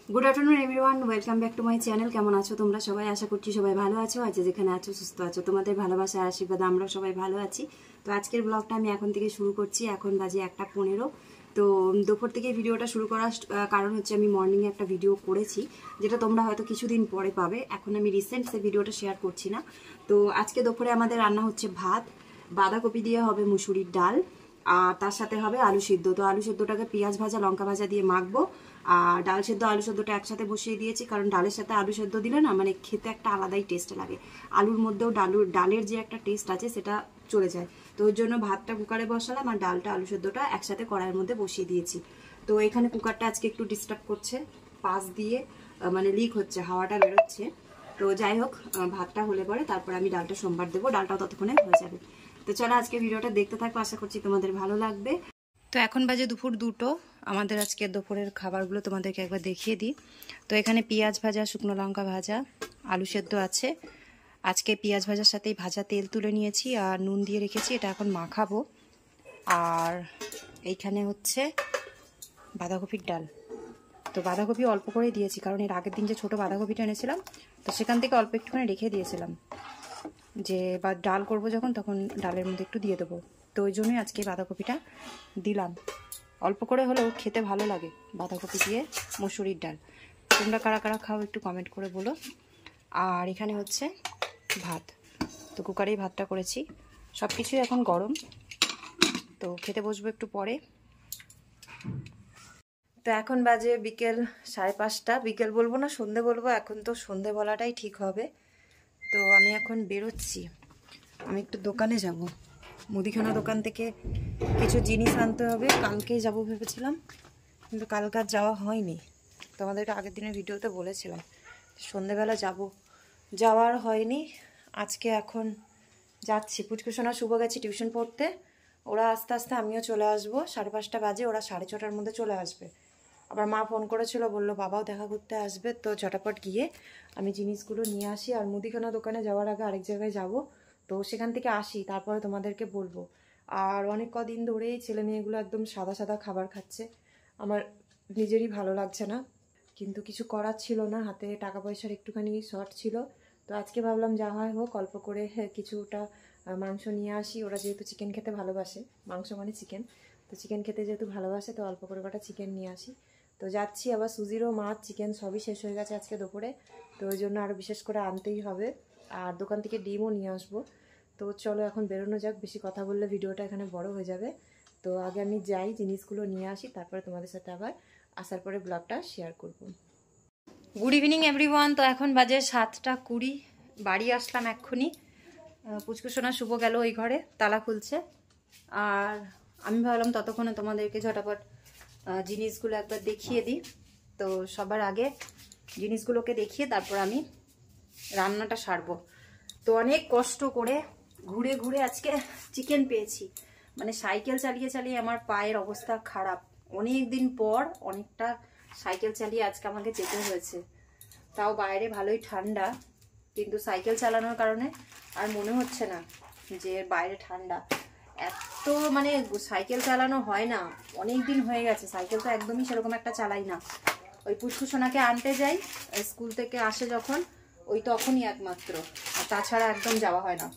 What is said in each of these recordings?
Good afternoon everyone, welcome back to my channel. কেমন আছো তোমরা সবাই? আশা করছি সবাই ভালো আছো। আজ যেখানে আছো সুস্থ আছো, তোমাদের ভালোবাসা আর আশীর্বাদ আমরা সবাই ভালো আছি। তো আজকের ব্লগটা আমি এখন থেকে শুরু করছি। এখন বাজে 1:15। তো দুপুর থেকে ভিডিওটা শুরু করার কারণ হচ্ছে আমি মর্নিংয়ে একটা ভিডিও করেছি, যেটা তোমরা হয়তো কিছুদিন পরে পাবে। এখন আমি রিসেন্ট সে ভিডিওটা শেয়ার করছি না। তো আজকে দুপুরে আমাদের রান্না হচ্ছে ভাত, বাঁধাকপি দিয়ে হবে মুসুরির ডাল, আর তার সাথে হবে আলু সিদ্ধ। তো আলু সিদ্ধটাকে পেঁয়াজ ভাজা লঙ্কা ভাজা দিয়ে মাখবো। আর ডাল সেদ্ধ আলু সেদ্ধটা একসাথে বসিয়ে দিয়েছি, কারণ ডালের সাথে আলু সেদ্ধ দিলে না মানে খেতে একটা আলাদাই টেস্ট লাগে। আলুর মধ্যেও ডালের যে একটা টেস্ট আছে সেটা চলে যায়। তো ওই জন্য ভাতটা কুকারে বসালাম আর ডালটা আলু সেদ্ধটা একসাথে কড়াইয়ের মধ্যে বসিয়ে দিয়েছি। তো এখানে কুকারটা আজকে একটু ডিস্টার্ব করছে, পাশ দিয়ে মানে লিক হচ্ছে, হাওয়াটা বেরোচ্ছে। তো যাই হোক, ভাতটা হলে পরে তারপর আমি ডালটা সোমবার দেবো, ডালটাও ততক্ষণে হয়ে যাবে। তো চলো আজকে ভিডিওটা দেখতে থাকবো, আশা করছি তোমাদের ভালো লাগবে। তো এখন বাজে দুপুর 2টো। আমাদের আজকে দুপুরের খাবারগুলো তোমাদেরকে একবার দেখিয়ে দিই। তো এখানে পেঁয়াজ ভাজা, শুকনো লঙ্কা ভাজা, আলু সেদ্ধ আছে। আজকে পেঁয়াজ ভাজার সাথেই ভাজা তেল তুলে নিয়েছি আর নুন দিয়ে রেখেছি, এটা এখন মাখাবো। আর এইখানে হচ্ছে বাঁধাকপির ডাল। তো বাঁধাকপি অল্প করে দিয়েছি, কারণ এর আগের দিন যে ছোটো বাঁধাকপিটা এনেছিলাম, তো সেখান থেকে অল্প একটুখানি রেখে দিয়েছিলাম, যে বা ডাল করবো যখন তখন ডালের মধ্যে একটু দিয়ে দেবো। তো ওই জন্যই আজকে বাঁধাকপিটা দিলাম। অল্প করে হলেও খেতে ভালো লাগে বাঁধাকপি দিয়ে মুসুরির ডাল। তোমরা কারা কারা খাও একটু কমেন্ট করে বলো। আর এখানে হচ্ছে ভাত, তো কুকারেই ভাতটা করেছি। সব কিছুই এখন গরম, তো খেতে বসবো একটু পরে। তো এখন বাজে বিকেল 5:30। বিকেল বলবো না সন্ধে বলবো, এখন তো সন্ধে বলাটাই ঠিক হবে। তো আমি এখন বেরোচ্ছি, আমি একটু দোকানে যাব, মুদিখানা দোকান থেকে কিছু জিনিস আনতে হবে। কালকেই যাব ভেবেছিলাম, কিন্তু কালকে আর যাওয়া হয়নি। তোমাদেরকে আগের দিনের ভিডিওতে বলেছিলাম সন্ধেবেলা যাব, যাওয়ার হয়নি। আজকে এখন যাচ্ছি। পুচকুসোনা শুভ গেছি টিউশন পড়তে, ওরা আস্তে আস্তে আমিও চলে আসবো। 5:30 বাজে, ওরা 6:30টার মধ্যে চলে আসবে। আবার মা ফোন করেছিল, বললো বাবাও দেখা করতে আসবে। তো ঝটাপট গিয়ে আমি জিনিসগুলো নিয়ে আসি। আর মুদিখানা দোকানে যাওয়ার আগে আরেক জায়গায় যাব, তো সেখান থেকে আসি, তারপরে তোমাদেরকে বলবো। আর অনেক কদিন ধরেই ছেলে মেয়েগুলো একদম সাদা সাদা খাবার খাচ্ছে, আমার নিজেরই ভালো লাগছে না, কিন্তু কিছু করার ছিল না, হাতে টাকা পয়সার একটুখানি শর্ট ছিল। তো আজকে ভাবলাম যা হয় হোক, অল্প করে কিছুটা মাংস নিয়ে আসি। ওরা যেহেতু চিকেন খেতে ভালোবাসে, মাংস মানে চিকেন, তো চিকেন খেতে যেহেতু ভালোবাসে, তো অল্প করে কটা চিকেন নিয়ে আসি। তো যাচ্ছি। আবার সুজিরও মাছ চিকেন সবই শেষ হয়ে গেছে আজকে দুপুরে, তো ওই জন্য আরও বিশেষ করে আনতেই হবে। আর দোকান থেকে ডিমও নিয়ে আসবো। তো চলো এখন বেরোনো যাক, বেশি কথা বললে ভিডিওটা এখানে বড় হয়ে যাবে। তো আগে আমি যাই, জিনিসগুলো নিয়ে আসি, তারপরে তোমাদের সাথে আবার আসার পরে ব্লগটা শেয়ার করব। Good evening everyone. তো এখন বাজে 7:20, বাড়ি আসলাম এক্ষুনি। পুচকুসোনা শুভ গেল ওই ঘরে, তালা খুলছে। আর আমি ভাবলাম ততক্ষণে তোমাদেরকে ঝটাপট জিনিসগুলো একবার দেখিয়ে দিই। তো সবার আগে জিনিসগুলোকে দেখিয়ে তারপর আমি রান্নাটা সারবো। তো অনেক কষ্ট করে ঘুরে ঘুরে আজকে চিকেন পেয়েছি, মানে সাইকেল চালিয়ে চালিয়ে আমার পায়ের অবস্থা খারাপ। অনেক দিন পর অনেকটা সাইকেল চালিয়ে আজকে আমাকে যেতে হয়েছে। তাও বাইরে ভালোই ঠান্ডা, কিন্তু সাইকেল চালানোর কারণে আর মনে হচ্ছে না যে বাইরে ঠান্ডা। এত মানে সাইকেল চালানো হয় না, অনেক দিন হয়ে গেছে। সাইকেল তো একদমই সেরকম একটা চালাই না। ওই পুচকুসোনাকে আনতে যাই, স্কুল থেকে আসে যখন, ওই তখনই একমাত্র, আর তাছাড়া একদম যাওয়া হয় না।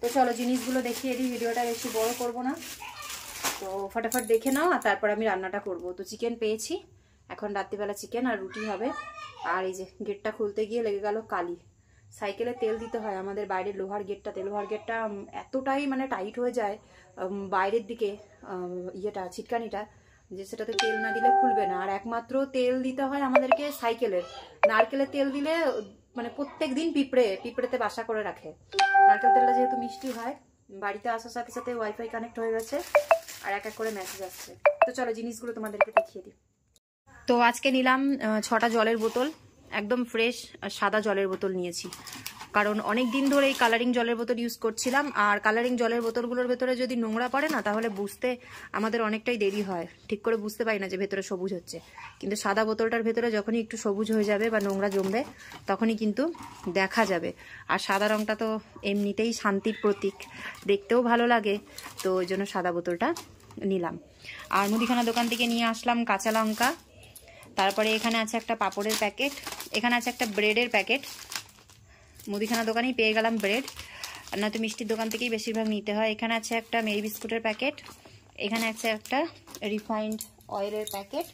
তো চলো জিনিসগুলো দেখিয়ে দিই, ভিডিওটা বেশি বড় করব না। তো ফটাফট দেখে নাও, আর তারপর আমি রান্নাটা করব। তো চিকেন পেয়েছি, এখন রাত্রিবেলা চিকেন আর রুটি হবে। আর এই যে গেটটা খুলতে গিয়ে লেগে গেল কালি। সাইকেলে তেল দিতে হয়, আমাদের বাইরের লোহার গেটটা এতটাই মানে টাইট হয়ে যায় বাইরের দিকে, ইয়েটা ছিটকানিটা, যে সেটাতে তেল না দিলে খুলবে না। আর একমাত্র তেল দিতে হয় আমাদেরকে সাইকেলের। নারকেলের তেল দিলে মানে প্রত্যেক দিন পিঁপড়েতে বাসা করে রাখে। নারকেল তেলটা যেহেতু মিষ্টি হয়। বাড়িতে আসার সাথে সাথে ওয়াইফাই কানেক্ট হয়ে গেছে, আর এক এক করে মেসেজ আসছে। তো চলো জিনিসগুলো তোমাদেরকে দেখিয়ে দিই। তো আজকে নিলাম 6টা জলের বোতল, একদম ফ্রেশ সাদা জলের বোতল নিয়েছি, কারণ অনেক দিন ধরে এই কালারিং জলের বোতল ইউজ করছিলাম। আর কালারিং জলের বোতলগুলোর ভেতরে যদি নোংরা পড়ে না, তাহলে বুঝতে আমাদের অনেকটাই দেরি হয়, ঠিক করে বুঝতে পারি না যে ভেতরে সবুজ হচ্ছে। কিন্তু সাদা বোতলটার ভেতরে যখনই একটু সবুজ হয়ে যাবে বা নোংরা জমবে, তখনই কিন্তু দেখা যাবে। আর সাদা রঙটা তো এমনিতেই শান্তির প্রতীক, দেখতেও ভালো লাগে, তো ওই জন্য সাদা বোতলটা নিলাম। আর মুদিখানা দোকান থেকে নিয়ে আসলাম কাঁচা লঙ্কা, তারপরে এখানে আছে একটা পাপড়ের প্যাকেট, এখানে আছে একটা ব্রেডের প্যাকেট। মুদিখানা দোকানেই পেয়ে গেলাম ব্রেড, আর নয়তো মিষ্টির দোকান থেকেই বেশিরভাগ নিতে হয়। এখানে আছে একটা মেরি বিস্কুটের প্যাকেট, এখানে আছে একটা রিফাইন্ড অয়েলের প্যাকেট,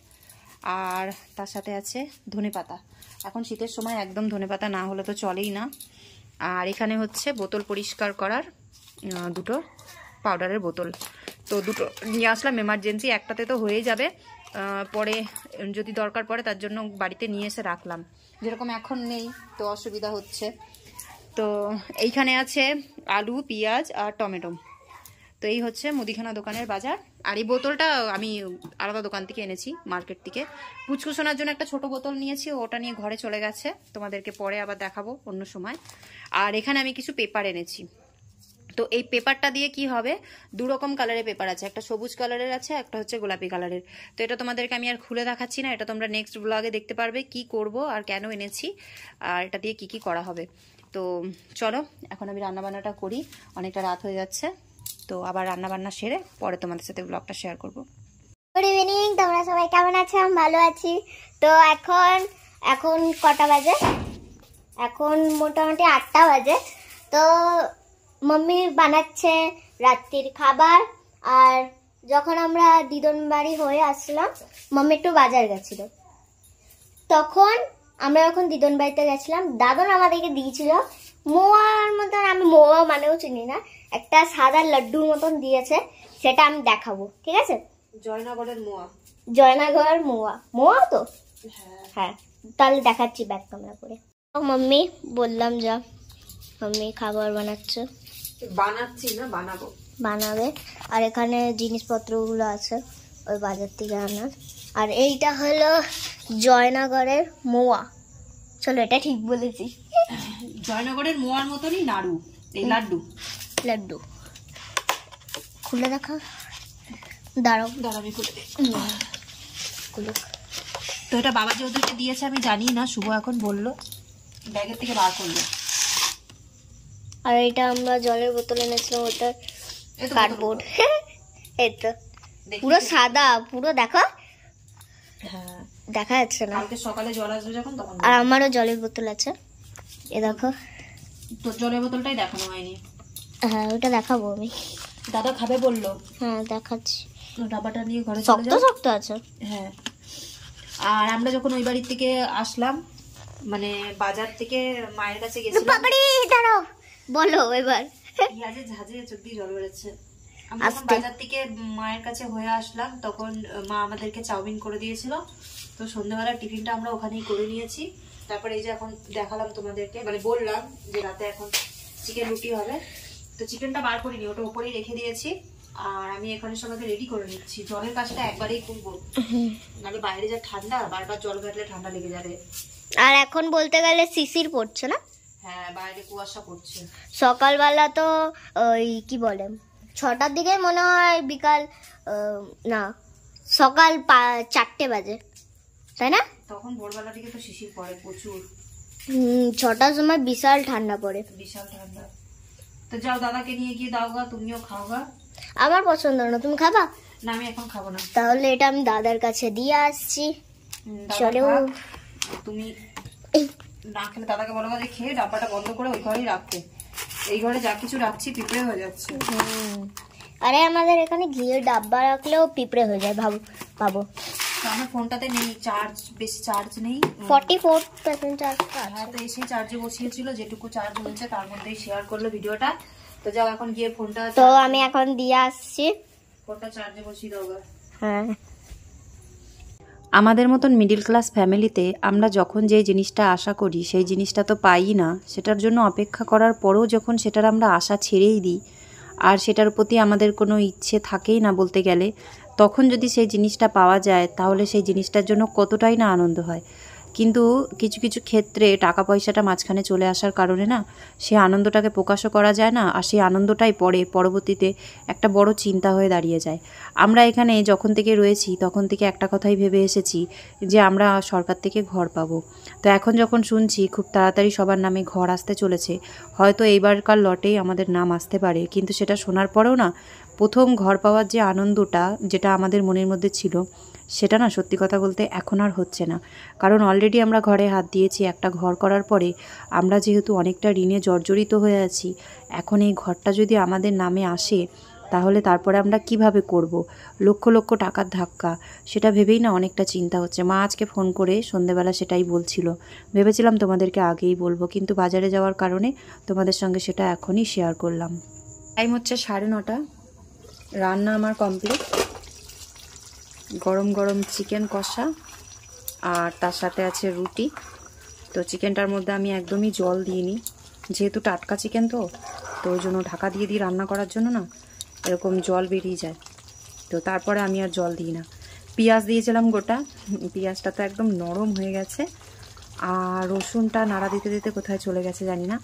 আর তার সাথে আছে ধনেপাতা। এখন শীতের সময় একদম ধনেপাতা না হলে তো চলেই না। আর এখানে হচ্ছে বোতল পরিষ্কার করার দুটো পাউডারের বোতল, তো দুটো নিয়ে আসলাম এমার্জেন্সি, একটাতে তো হয়ে যাবে, পরে যদি দরকার পড়ে তার জন্য বাড়িতে নিয়ে এসে রাখলাম, যেরকম এখন নেই তো অসুবিধা হচ্ছে। তো এইখানে আছে আলু, পেঁয়াজ আর টমেটো। তো এই হচ্ছে মুদিখানা দোকানের বাজার। আর এই বোতলটা আমি আলাদা দোকান থেকে এনেছি, মার্কেট থেকে। পুচকু সোনার জন্য একটা ছোট বোতল নিয়েছি, ওটা নিয়ে ঘরে চলে গেছে, তোমাদেরকে পরে আবার দেখাবো অন্য সময়। আর এখানে আমি কিছু পেপার এনেছি। তো এই পেপারটা দিয়ে কি হবে, দু রকম কালারের পেপার আছে, একটা সবুজ কালারের আছে, একটা হচ্ছে গোলাপি কালারের। তো এটা তোমাদেরকে আমি আর খুলে দেখাচ্ছি না, এটা তোমরা নেক্সট ব্লগে দেখতে পারবে কি করব আর কেন এনেছি আর এটা দিয়ে কি কি করা হবে। তো চলো এখন আমি রান্নাবান্নাটা করি, অনেকটা রাত হয়ে যাচ্ছে। তো আবার রান্নাবান্না সেরে পরে তোমাদের সাথে ব্লগটা শেয়ার করব। গুড ইভিনিং, তোমরা সবাই কেমন আছো? আমি ভালো আছি। তো এখন কটা বাজে? এখন মোটামুটি 8টা বাজে। তো মাম্মি বানাচ্ছে রাত্রির খাবার। আর যখন আমরা দিদন বাড়ি হয়ে আসলাম, মাম্মি একটু বাজার গেছিল, তখন আমরা যখন দিদন বাড়িতে গেছিলাম, দাদন আমাদেরকে দিয়েছিল মোয়ার মতন, আমি মোয়া মানেও চিনি না, একটা সাদা লাড্ডুর মতন দিয়েছে, সেটা আমি দেখাবো, ঠিক আছে? জয়নগরের মোয়া। জয়নগরের মোয়া, মোয়া তো হ্যাঁ, তাহলে দেখাচ্ছি ব্যাক ক্যামেরা করে। মাম্মি বললাম যা, মাম্মি খাবার বানাচ্ছে। বানাচ্ছি না, বানাবো, বানাবে। আর এখানে জিনিসপত্রগুলো আছে ওই বাজার থেকে আনার। আর এইটা হলো জয়নগরের মোয়া। চলো, এটা ঠিক বলেছি। জয়নগরের মোয়ার মতনই নাড়ু, এই লাড্ডু। লাড্ডু খুলে দেখা, দাঁড়াও দাঁড়াবি খুলে। খুলে। তো এটা বাবা যে ওদেরকে দিয়েছে আমি জানি না, শুভ এখন বললো, ব্যাগের থেকে বার করলো। আর এটা আমরা জলের বোতল এনেছিলাম, ওটা কার্ডবোর্ড। এই তো পুরো সাদা, পুরো দেখো, হ্যাঁ দেখা যাচ্ছে না। কালকে সকালে জল আসবে যখন তখন। আর আমারও জলের বোতল আছে, এ দেখো। তোর জলের বোতলটাই দেখানো হয়নি। হ্যাঁ, ওটা দেখাবো আমি। দাদা খাবে বললো। হ্যাঁ, দেখাচ্ছি। ডাবাটা নিয়ে ঘরে চলে শক্ত যাও। শক্ত আছে। হ্যাঁ। আর আমরা যখন ওই বাড়ি থেকে আসলাম, মানে বাজার থেকে মায়ের কাছে গেছিলাম। বাবারে দাঁড়াও, বলো এবার। পেঁয়াজের ঝাঁঝে চোখ দিয়ে জল বেরোচ্ছে। আমরা যখন বাজার থেকে মায়ের কাছে হয়ে আসলাম, তখন মা আমাদেরকে চাউমিন করে দিয়েছিল। তো সন্ধ্যাবেলার টিফিনটা আমরা ওখানেই করে নিয়েছি। তারপরে এই যে এখন দেখালাম তোমাদেরকে, মানে বললাম যে রাতে এখন চিকেন রুটি হবে। তো চিকেনটা বার করিনি, ওটা উপরেই রেখে দিয়েছি। আর আমি এখানে সবাইকে রেডি করে নিচ্ছি। জলের কাজটা একবারেই করবো, নাহলে বাইরে যা ঠান্ডা, বারবার জল ঘাটলে ঠান্ডা লেগে যাবে। আর এখন বলতে গেলে শিশির পড়ছে না? হ্যাঁ, বাইরে কুয়াশা পড়ছে। সকালবেলা তো ওই কি বলে 6টার দিকে মনে হয়, বিকাল না সকাল 4টে বাজে, তাই না? তখন ভোরবেলা থেকে তো শিশির পড়ে প্রচুর। 6টার সময় বিশাল ঠান্ডা পড়ে, বিশাল ঠান্ডা। তো যাও, দাদাকে নিয়ে গিয়ে দাও গা, তুমিও খাও গা। আমার পছন্দ না, তুমি খাবা? না, আমি এখন খাবো না। তাহলে এটা আমি দাদার কাছে দিয়ে আসছি। চলো, তুমি না খেলে দাদাকে বলো যে খেয়ে ডাব্বাটা বন্ধ করে ওই ঘরেই রাখতে। এই ঘরে যা কিছু রাখছি পিঁপড়ে হয়ে যাচ্ছে। আরে আমাদের এখানে ঘিয়ের ডাব্বা রাখলেও পিঁপড়ে হয়ে যায়, ভাবো। আমার ফোনটাতে নেই চার্জ, বেশি চার্জ নেই, 44% চার্জ। হ্যাঁ, তো এসে চার্জে বসিয়েছিল, যেটুকু চার্জ হয়েছে তার মধ্যেই শেয়ার করলো ভিডিওটা। তো যাও এখন গিয়ে ফোনটা, তো আমি এখন দিয়ে আসছি, ফোনটা চার্জে বসিয়ে দাও। হ্যাঁ। আমাদের মতন মিডিল ক্লাস ফ্যামিলিতে আমরা যখন যেই জিনিসটা আশা করি সেই জিনিসটা তো পাই না, সেটার জন্য অপেক্ষা করার পরেও যখন সেটার আমরা আশা ছেড়েই দিই আর সেটার প্রতি আমাদের কোনো ইচ্ছে থাকেই না বলতে গেলে, তখন যদি সেই জিনিসটা পাওয়া যায় তাহলে সেই জিনিসটার জন্য কতটাই না আনন্দ হয়। কিন্তু কিছু কিছু ক্ষেত্রে টাকা পয়সাটা মাঝখানে চলে আসার কারণে না সেই আনন্দটাকে প্রকাশও করা যায় না, আর সেই আনন্দটাই পরবর্তীতে একটা বড় চিন্তা হয়ে দাঁড়িয়ে যায়। আমরা এখানে যখন থেকে রয়েছি তখন থেকে একটা কথাই ভেবে এসেছি যে আমরা সরকার থেকে ঘর পাবো। তো এখন যখন শুনছি খুব তাড়াতাড়ি সবার নামে ঘর আসতে চলেছে, হয়তো এইবারকার লটেই আমাদের নাম আসতে পারে, কিন্তু সেটা শোনার পরেও না প্রথম ঘর পাওয়ার যে আনন্দটা যেটা আমাদের মনের মধ্যে ছিল সেটা না সত্যি কথা বলতে এখন আর হচ্ছে না। কারণ অলরেডি আমরা ঘরে হাত দিয়েছি, একটা ঘর করার পরে আমরা যেহেতু অনেকটা ঋণে জর্জরিত হয়ে আছি, এখন এই ঘরটা যদি আমাদের নামে আসে তাহলে তারপরে আমরা কিভাবে করব? লক্ষ লক্ষ টাকার ধাক্কা, সেটা ভেবেই না অনেকটা চিন্তা হচ্ছে। মা আজকে ফোন করে সন্ধেবেলা সেটাই বলছিল। ভেবেছিলাম তোমাদেরকে আগেই বলবো, কিন্তু বাজারে যাওয়ার কারণে তোমাদের সঙ্গে সেটা এখনই শেয়ার করলাম। টাইম হচ্ছে 9:30, রান্না আমার কমপ্লিট। গরম গরম চিকেন কষা আর তার সাথে আছে রুটি। তো চিকেনটার মধ্যে আমি একদমই জল দিইনি, যেহেতু টাটকা চিকেন তো ওই জন্য ঢাকা দিয়ে দিই রান্না করার জন্য, না এরকম জল বেরিয়ে যায়। তো তারপরে আমি আর জল দিই না। পেঁয়াজ দিয়েছিলাম গোটা, পেঁয়াজটা তো একদম নরম হয়ে গেছে। আর রসুনটা নাড়া দিতে দিতে কোথায় চলে গেছে জানি না,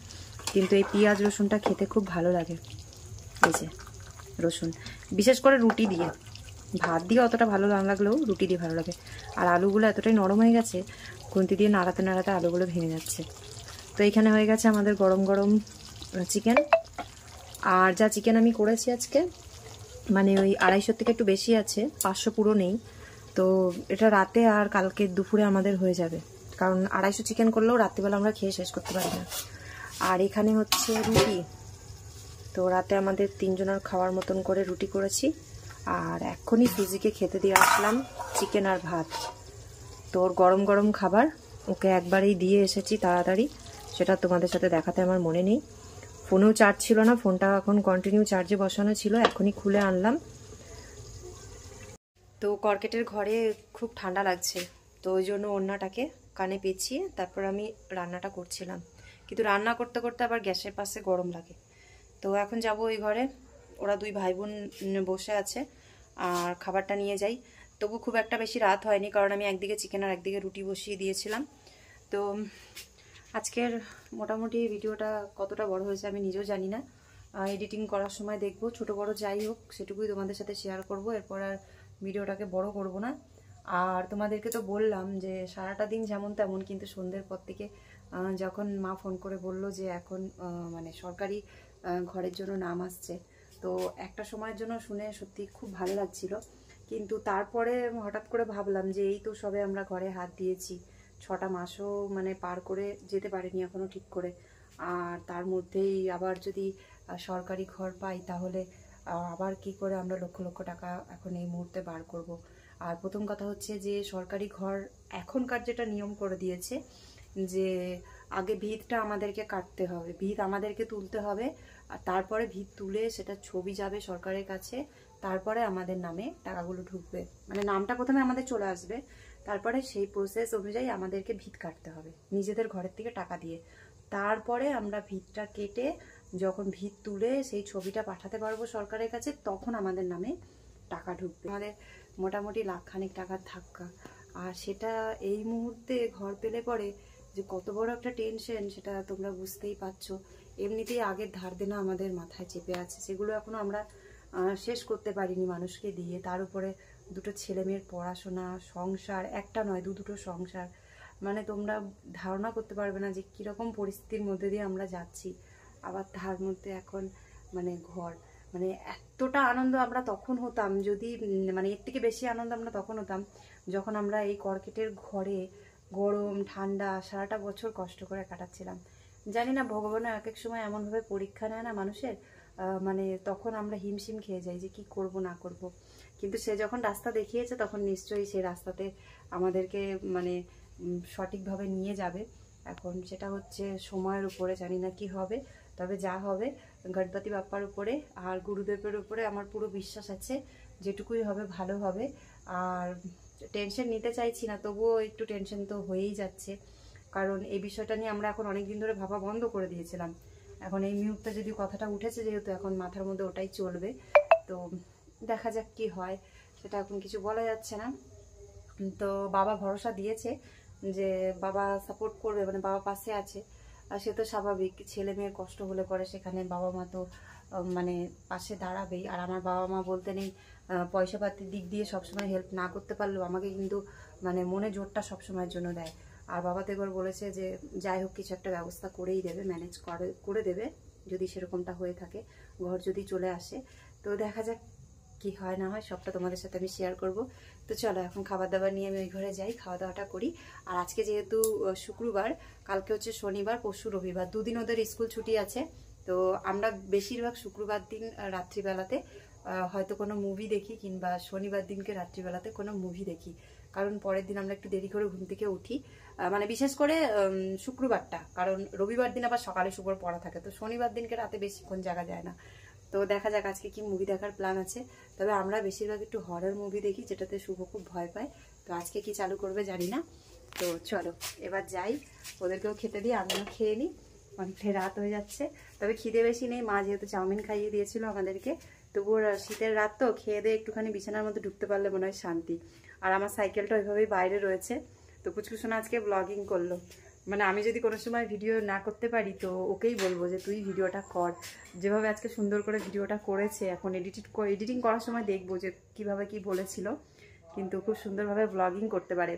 কিন্তু এই পেঁয়াজ রসুনটা খেতে খুব ভালো লাগে। এই যে রসুন, বিশেষ করে রুটি দিয়ে, ভাত দিয়ে অতটা ভালো না লাগলেও রুটি দিয়ে ভালো লাগে। আর আলুগুলো এতটাই নরম হয়ে গেছে, খুন্তি দিয়ে নাড়াতে নাড়াতে আলুগুলো ভেঙে যাচ্ছে। তো এইখানে হয়ে গেছে আমাদের গরম গরম চিকেন। আর যা চিকেন আমি করেছি আজকে, মানে ওই 250 থেকে একটু বেশি আছে, 500 পুরো নেই। তো এটা রাতে আর কালকে দুপুরে আমাদের হয়ে যাবে, কারণ 250 চিকেন করলেও রাত্রিবেলা আমরা খেয়ে শেষ করতে পারি না। আর এখানে হচ্ছে রুটি, তো রাতে আমাদের 3 জনের খাওয়ার মতন করে রুটি করেছি। আর এখনই ফিজিকে খেতে দিয়ে আসলাম চিকেন আর ভাত। তো ওর গরম গরম খাবার ওকে একবারেই দিয়ে এসেছি তাড়াতাড়ি, সেটা তোমাদের সাথে দেখাতে আমার মনে নেই। ফোনেও চার্জ ছিল না, ফোনটা এখন কন্টিনিউ চার্জে বসানো ছিল, এখনই খুলে আনলাম। তো কর্কেটের ঘরে খুব ঠান্ডা লাগছে, তো ওই জন্য ওড়নাটাকে কানে পেঁচিয়ে তারপর আমি রান্নাটা করছিলাম। কিন্তু রান্না করতে করতে আবার গ্যাসের পাশে গরম লাগে। তো এখন যাব ওই ঘরে, ওরা 2 ভাই বোন বসে আছে, আর খাবারটা নিয়ে যাই। তবু খুব একটা বেশি রাত হয়নি, কারণ আমি একদিকে চিকেন আর একদিকে রুটি বসিয়ে দিয়েছিলাম। তো আজকের মোটামুটি ভিডিওটা কতটা বড় হয়েছে আমি নিজেও জানি না, এডিটিং করার সময় দেখবো। ছোট বড় যাই হোক সেটুকুই তোমাদের সাথে শেয়ার করব, এরপর আর ভিডিওটাকে বড় করব না। আর তোমাদেরকে তো বললাম যে সারাটা দিন যেমন তেমন, কিন্তু সন্ধ্যের পর থেকে যখন মা ফোন করে বলল যে এখন মানে সরকারি ঘরের জন্য নাম আসছে, তো একটা সময়ের জন্য শুনে সত্যি খুব ভালো লাগছিল। কিন্তু তারপরে হঠাৎ করে ভাবলাম যে এই তো সবে আমরা ঘরে হাত দিয়েছি, 6টা মাসও মানে পার করে যেতে পারিনি এখনো ঠিক করে। আর তার মধ্যেই আবার যদি সরকারি ঘর পাই, তাহলে আবার কি করে আমরা লক্ষ লক্ষ টাকা এখন এই মুহূর্তে বার করব। আর প্রথম কথা হচ্ছে যে সরকারি ঘর এখনকার যেটা নিয়ম করে দিয়েছে, যে আগে ভিতটা আমাদেরকে কাটতে হবে, ভিত আমাদেরকে তুলতে হবে, আর তারপরে ভিত তুলে সেটা ছবি যাবে সরকারের কাছে, তারপরে আমাদের নামে টাকাগুলো ঢুকবে। মানে নামটা প্রথমে আমাদের চলে আসবে, তারপরে সেই প্রসেস অনুযায়ী আমাদেরকে ভিত কাটতে হবে নিজেদের ঘরের থেকে টাকা দিয়ে। তারপরে আমরা ভিতটা কেটে যখন ভিত তুলে সেই ছবিটা পাঠাতে পারবো সরকারের কাছে, তখন আমাদের নামে টাকা ঢুকবে। আমাদের মোটামুটি লাখখানিক টাকার ধাক্কা। আর সেটা এই মুহূর্তে ঘর পেলে পরে যে কত বড় একটা টেনশন, সেটা তোমরা বুঝতেই পারছো। এমনিতেই আগের ধার দেনা আমাদের মাথায় চেপে আছে, সেগুলো এখনো আমরা শেষ করতে পারিনি মানুষকে দিয়ে। তার উপরে 2টো ছেলে মেয়ের পড়াশোনা, সংসার, একটা নয় দুটো সংসার, মানে তোমরা ধারণা করতে পারবে না যে কীরকম পরিস্থিতির মধ্যে দিয়ে আমরা যাচ্ছি। আবার তার মধ্যে এখন মানে ঘর, মানে এতটা আনন্দ আমরা তখন হতাম, যদি মানে এর থেকে বেশি আনন্দ আমরা তখন হতাম যখন আমরা এই কর্কেটের ঘরে গরম ঠান্ডা সারাটা বছর কষ্ট করে কাটাচ্ছিলাম। জানি না ভগবানও এক এক সময় এমনভাবে পরীক্ষা নেয় না মানুষের, মানে তখন আমরা হিমশিম খেয়ে যাই যে কি করব না করব। কিন্তু সে যখন রাস্তা দেখিয়েছে তখন নিশ্চয়ই সেই রাস্তাতে আমাদেরকে মানে সঠিকভাবে নিয়ে যাবে। এখন সেটা হচ্ছে সময়ের উপরে, জানি না কি হবে, তবে যা হবে গণপতি বাপ্পার উপরে আর গুরুদেবের উপরে আমার পুরো বিশ্বাস আছে, যেটুকুই হবে ভালো হবে। আর টেনশন নিতে চাইছি না, তবুও একটু টেনশন তো হয়েই যাচ্ছে, কারণ এই বিষয়টা নিয়ে আমরা এখন অনেক দিন ধরে ভাবা বন্ধ করে দিয়েছিলাম। এখন এই মুহূর্তে যদি কথাটা উঠেছে, যেহেতু এখন মাথার মধ্যে ওটাই চলবে। তো দেখা যাক কি হয়, সেটা এখন কিছু বলা যাচ্ছে না। তো বাবা ভরসা দিয়েছে যে বাবা সাপোর্ট করবে, মানে বাবা পাশে আছে। আর সে তো স্বাভাবিক, ছেলে মেয়ের কষ্ট হলে পরে সেখানে বাবা মা তো মানে পাশে দাঁড়াবেই। আর আমার বাবা মা বলতে নেই, পয়সা পাতির দিক দিয়ে সবসময় হেল্প না করতে পারলেও আমাকে কিন্তু মানে মনে জোরটা সবসময়ের জন্য দেয়। আর বাবা তো এবার বলেছে যে যাই হোক কিছু একটা ব্যবস্থা করেই দেবে, ম্যানেজ করে দেবে যদি সেরকমটা হয়ে থাকে, ঘর যদি চলে আসে। তো দেখা যাক কি হয় না হয় সবটা তোমাদের সাথে আমি শেয়ার করব। তো চলো এখন খাবার দাবার নিয়ে আমি ওই ঘরে যাই, খাওয়া দাওয়াটা করি। আর আজকে যেহেতু শুক্রবার, কালকে হচ্ছে শনিবার, পরশু রবিবার, দুদিন ওদের স্কুল ছুটি আছে। তো আমরা বেশিরভাগ শুক্রবার দিন রাত্রিবেলাতে হয়তো কোনো মুভি দেখি, কিংবা শনিবার দিনকে রাত্রিবেলাতে কোনো মুভি দেখি, কারণ পরের দিন আমরা একটু দেরি করে ঘুম থেকে উঠি। মানে বিশেষ করে শুক্রবারটা, কারণ রবিবার দিন আবার সকালে শুভর পড়া থাকে, তো শনিবার দিনকে রাতে বেশিক্ষণ জাগা যায় না। তো দেখা যাক আজকে কি মুভি দেখার প্ল্যান আছে। তবে আমরা বেশিরভাগ একটু হরর মুভি দেখি, যেটাতে শুভ খুব ভয় পায়। তো আজকে কি চালু করবে জানি না। তো চলো এবার যাই, ওদেরকেও খেতে দিই, আমিও খেয়ে নিই, অনেকটাই রাত হয়ে যাচ্ছে। তবে খিদে বেশি নেই, মা যেহেতু চাউমিন খাইয়ে দিয়েছিল আমাদেরকে, তবুও শীতের রাত তো খেয়ে দিয়ে একটুখানি বিছানার মধ্যে ঢুকতে পারলে মনে হয় শান্তি। আর আমার সাইকেলটা ওইভাবেই বাইরে রয়েছে। তো কুচকুচোনা আজকে ব্লগিং করলো, মানে আমি যদি কোনো সময় ভিডিও না করতে পারি তো ওকেই বলবো যে তুই ভিডিওটা কর। যেভাবে আজকে সুন্দর করে ভিডিওটা করেছে, এখন এডিটিং করার সময় দেখবো যে কিভাবে কি বলেছিল, কিন্তু খুব সুন্দরভাবে ব্লগিং করতে পারে।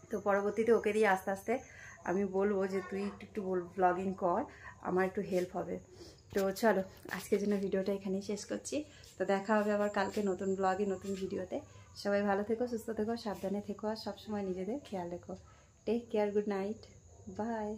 তো পরবর্তীতে ওকে দিয়ে আস্তে আস্তে আমি বলবো যে তুই একটু ব্লগিং কর, আমার একটু হেল্প হবে। তো চলো আজকের জন্য ভিডিওটা এখানেই শেষ করছি। তো দেখা হবে আবার কালকে নতুন ব্লগে, নতুন ভিডিওতে। সবাই ভালো থেকো, সুস্থ থেকো, সাবধানে থেকো, আর সবসময় নিজেদের খেয়াল রেখো। Take care, good night, by.